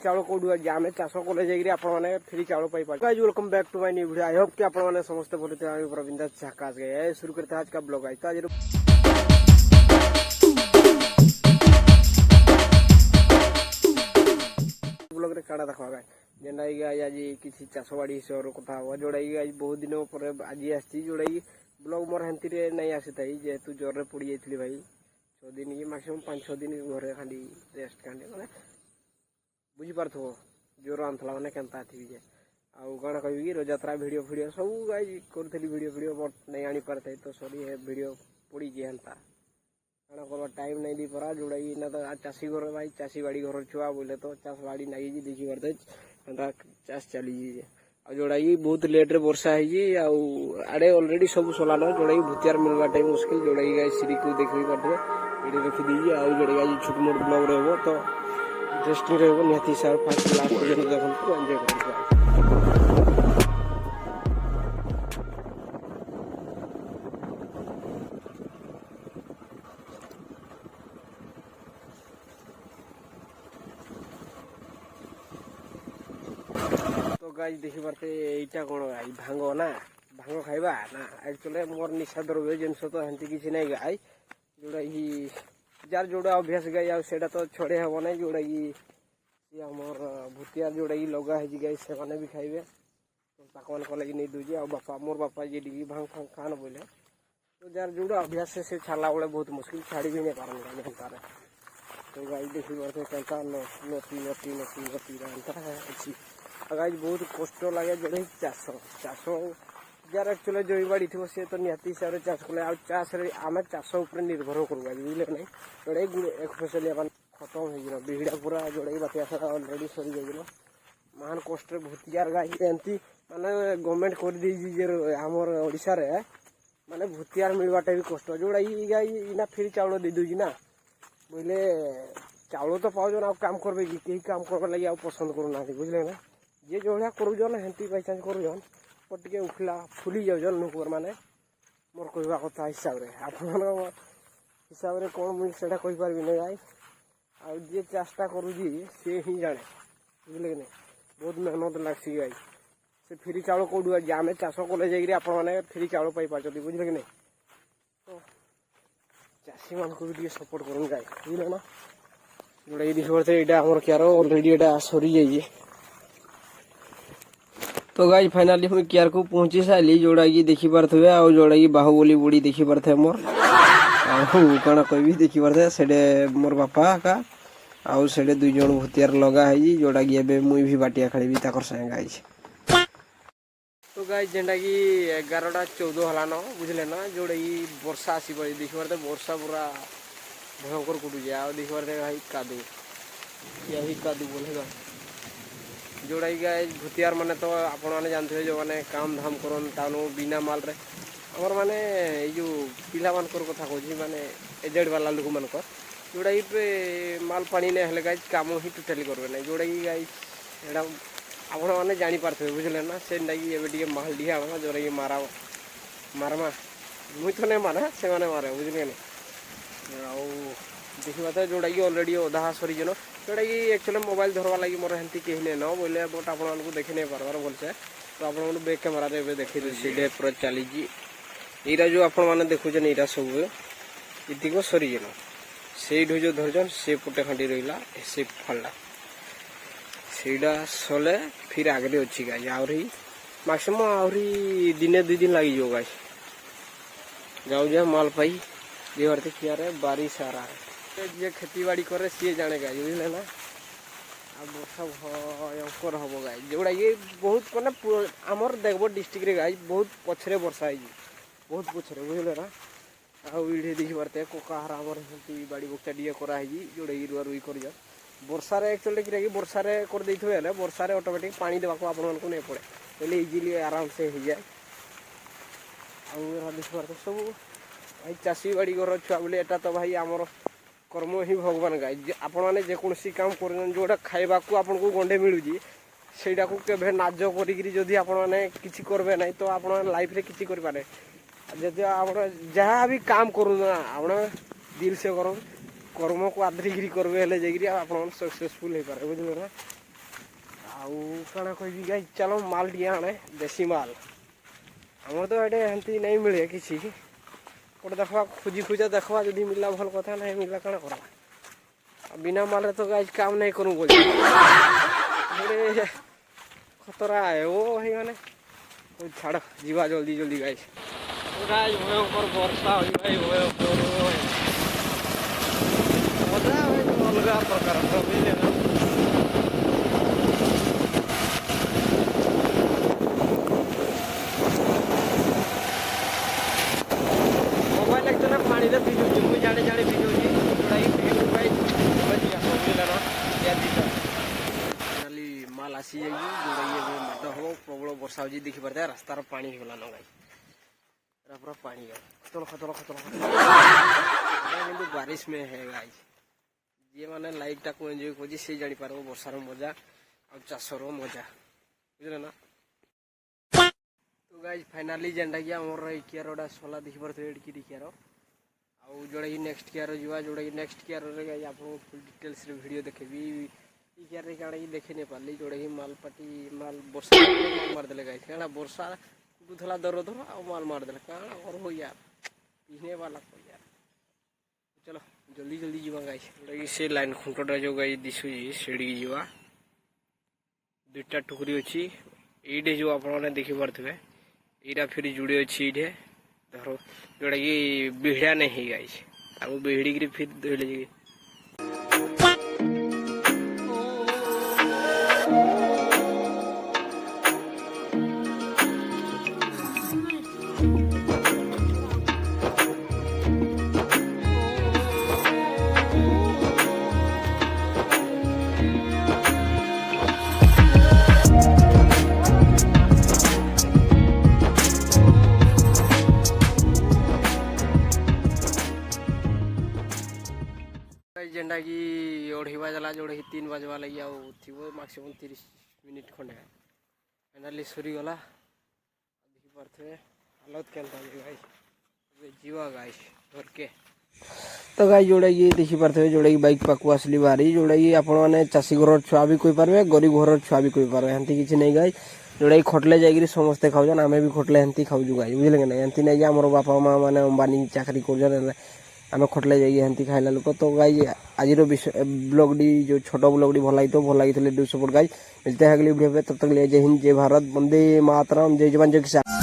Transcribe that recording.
चाउल कौटू आम चाष कले जाइए फ्री चाउल पाई guys welcome back to my new video. I hope कि आप समस्त बोलते प्रवीण झाकास गए शुरू करते आज का ब्लॉग। आज आज ब्लॉग रे काड़ा देखा जेनटा आज किसी चाष बाड़ी हिसाब कथा हम जोड़ा आज बहुत दिन पर आज आसी जोड़ा ब्लॉग मोर हेंती नहीं आसी था जेहेतु ज्वर पड़ जाइए भाई 6 दिन की मैक्सिमम 5-6 दिन घरे खाली रेस्ट खाली मैंने बुझीपार जोर आनला मैंने केन्ता थी जे आउ कण कह रथयात्रा भिड फिड सब गाई करी भिड बट नहीं आनी पारे तो सरी भिड पड़ी हेन्ता कण कर टाइम नहीं दी परा जोड़ा ना तो चाषी घर भाई चाषी बाड़ी घर छुआ बोले तो चाष बाड़ी नागी देखी पारे चाष चली आ जोड़ा बहुत लेट्रे वर्षा है आड़े अलरेडी सब सोलान जोड़ा भूतियार मिलवा टाइम मुस्किल जोड़ा गाई सीरी को देख पारे ये रखीदी आउ जोड़ा छोट मोट ब्लॉग रहा तो इंटरेस्टिंग रहा निहती हिसाब फास्ट लास्ट पर्यटन देखो एंजॉय कर। तो गाइस देखी पारते एटा कौन गाई भांग ना भांग खाइबा ना एक्चुअली मोर निशा द्रव्य जिनस तो हेंती किसी नहीं गाई जोड़ा जार जोड़ा अभ्यास गाई आटा तो छड़े हम ना जोड़ा आमर भूतिया जोड़ा लगा है गाई से भी खाइबे ताकन को लगी नहीं दूजे आ बापा मोर बापा जी भांग फांग खान बोले तो जार जोड़ा अभ्यास से छाड़ा बेले बहुत मुश्किल छाड़ी भी नहीं पारे हेन्तार तो गाई देखी पारे केन्ता नटी नटी नटी नटी हेन्ता अच्छी गाई बहुत कष्ट लगे जोड़े चाष चाष जार एक्चुअली जई बाड़ी थी सी तो निहती हिसाब से चाष कले चाष आम चाष निर्भर करूँ बुझे ना जोड़े एक फसल खत्म हो बिहड़ा पूरा जोड़े बातिया सारा अलरेडी सरी जाइए महान कष्ट भूतियार गाई एमती माने गवर्नमेंट कर आमर ओडिशा रे माने भूतियार मिलवाटा भी कष्ट जोड़ा गाई इना फ्री चाउल दे दूजी ना बोले चाउल तो पाओ आ काम करबे कि कहीं काम करवा लगे आ पसंद करूना बुझले ना जे जो करून हेंती बाईचान्स करून टे उठला फुली जाऊन लोक मैंने मोर कहवा कथा हिसाब से आप हिसाब से कौन मुझे से कहीपरि ना गाई आ जे चाषटा करुँगी सी ही जाने बुझे कि नहीं बहुत मेहनत लग्सी गाई से फ्री चाउल कौटू आम चाष कले जाइए आपने फ्री चाउल पाई पार्टी बुझे कि नहीं तो चाषी मान को भी सपोर्ट करूँ गाई बुझे ना जोड़ा देखिए पारे यहाँ आम क्या अलरेडी यहाँ सरी जाइए तो गाइस फाइनली हम कियार को पहुंची सारी जोड़ा कि देखी पारे आ जोड़ा कि बाहुबली बुड़ी देखी पारे मोर कण कह देखी पारे से मोर बापा का आउ से 2 जन भूतियार लगा है जोड़ा कि एबे मुई भी बाटिया खेली संगे गाई तो गाई जेनटा कि 11:14 हलान बुझले ना जोड़ा वर्षा आस देखी पारे वर्षा पूरा भयंकर कुटुचे आ देखी पारे भाई कादू यही कादू बोलेगा जोड़ा गाय भूतियार माने तो आपण मैंने जानते जो मैंने काम धाम करन तानो बिना माल रे हमर माने जो पिला मान कथा कहूँ माने एजेड वाला लोक मान जोड़ा पे माल पानी नहीं हेले गाय काम ही टोटाली करबे ना जोड़ा गाय एटा आपण मैंने जानी पारथे बुझले ना सेटा कि एबे टिके माल दिया आना जोड़ा मारा मारमा मुई तो नहीं मारे से माने मारे बुझले ना आ देखा जोड़ा कि अलरेडी अधा सरी जन जोड़ा कि एक्चुअली मोबाइल धरवा लगी मोर हेंती कहीं नहीं न बोले बट आपको देखी नहीं पार्बार भलसे तो आप बैक कैमेरा देखी सीधे पूरा चली यहाँ जो आपण मैंने देखुन यहाँ सब इतिक सरीजन से जो धरजन से पटे खाटी रहा से फलला सेटा सले फिर आगे अच्छी गाई आहरी मैक्सिमम आहरी दिने 2 दिन लगी गाई जाऊ माल पाई जे भरते किया बारी सारा है जे खेती बाड़ी करे सी जाने गाई बुझे ना आ वर्षा भयंकर हम गाई जोड़ा ये बहुत मैंने आमर देवगढ़ डिस्ट्रिक्ट रे गाई बहुत पछरे वर्षा है बहुत पछरे बुझे ना आड़े देखी पारते कोकार आमर बाड़ी बगचा टे कराई जोड़ा रुआ रुई कर वर्षार एक्चुअली कि वर्षार कर वर्षार ऑटोमेटिक पानी देवाक आप नहीं पड़े पहले इजिली आराम से हो जाए आ देखी पारते सब भाई चाषी बाड़ी घर छुआ बोले एटा तो भाई आमर कर्म ही भगवान गाई आपण मैंने जेकोसी काम कर जोटा खाइबा को आपन को गंडे मिलूँ सेटा को केभे नाज करी आपण मैंने किसी करबे नहीं तो आप लाइफ रे किसी कर पारे जदि आप जहाँ भी काम करूँ ना आप दिल से कर कर्म को आदरिकी करेंगे आप सक्सेसफुल हो पारे बुझे ना आउ काना कहबी गाइस चलो माल टी आने देसी माल आम तो ये एमती नहीं मिले किसी गोटे देखा खोजी खोजा देखा जब मिलला भल कथा नहीं मिलला काना करा बिना माल तो गाइस काम नहीं करूँ बोल खतरा है वो है माने छाड़ जीवा जल्दी जल्दी गाइस गाइस भयंकर वर्षा हो भाई मजा अलग प्रकार बुझे ना मोबाइल एक तो पानी भिजुची मुझे जाने जाने भिजुची माल आसी जोड़ा हम प्रबल वर्षा हो देखी पारे रास्तार पानी होगा न गाई पूरा पानी खतल खतल खतल खतल बारिश में है गाई जी मैंने लाइफ टाक एंजॉय कर सी जानी पार वर्षार मजा और चाषर मजा बुझे ना तो गाइज फाइनाली जेनटा कि आमर कियार गोटा सला देखी पारे एडकी कियार आउ जोड़ा कि नेक्स्ट कियार जा जोड़ा कि नेक्स्ट कियार आप फुल डिटेल्स वीडियो देखेबी कियार काଣା कि देखे नहीं पार्ली जोड़ा कि माल पाटी माल वर्षा माल मारदे गाइस काଣା वर्षा कुथला दर दर आ माल मारदे काଣା और हो यार पीने वाला को यार चलो जल्दी जल्दी जीवा गाइस जोड़ा कि से लाइन खुंटटा जो गाइस दिसु सेडी जीवा दुईटा टुकरी अछि एडे जो आपण ने देखि परथबे एरा फिर जुड़े अछि एडे धरो जोड़ा कि बिहड़ा नहीं गाइस आ बिहड़ी के फिर धोले जी जेनटा कि 2:30 बजला जोड़ा कि 3 बजवा लगी थी मैक्सिमम 30 मिनिट खंडे फाइनाली सरी गला देखी पारे हालत के जीवा गाइस घर के तो गाई जोड़ा कि देखी पारे जोड़ा कि बाइक पाक आसली बाहरी जोड़ा कि आपने चाषी घर छुआ भी कही पारे गरीब घर छुआ भी कही पारे एमती किसी नहीं गाई जोड़ा कि खटले जाकि समस्ते खाऊन आम भी खटले एमती खाऊ गाई बुझे कि नहीं एमती नहीं आम बापा माँ मैंने अंबानी चाकरी कर आम खटले जाइए खाइला लोक तो गाई आज ब्लॉग डी जो छोट ब्लॉग डी भल लगी डू सपोर्ट गाई मिलते हैं अगली वीडियो पे तब तक ले जय हिंद जय भारत वंदे मातरम जय जवान जय किसान।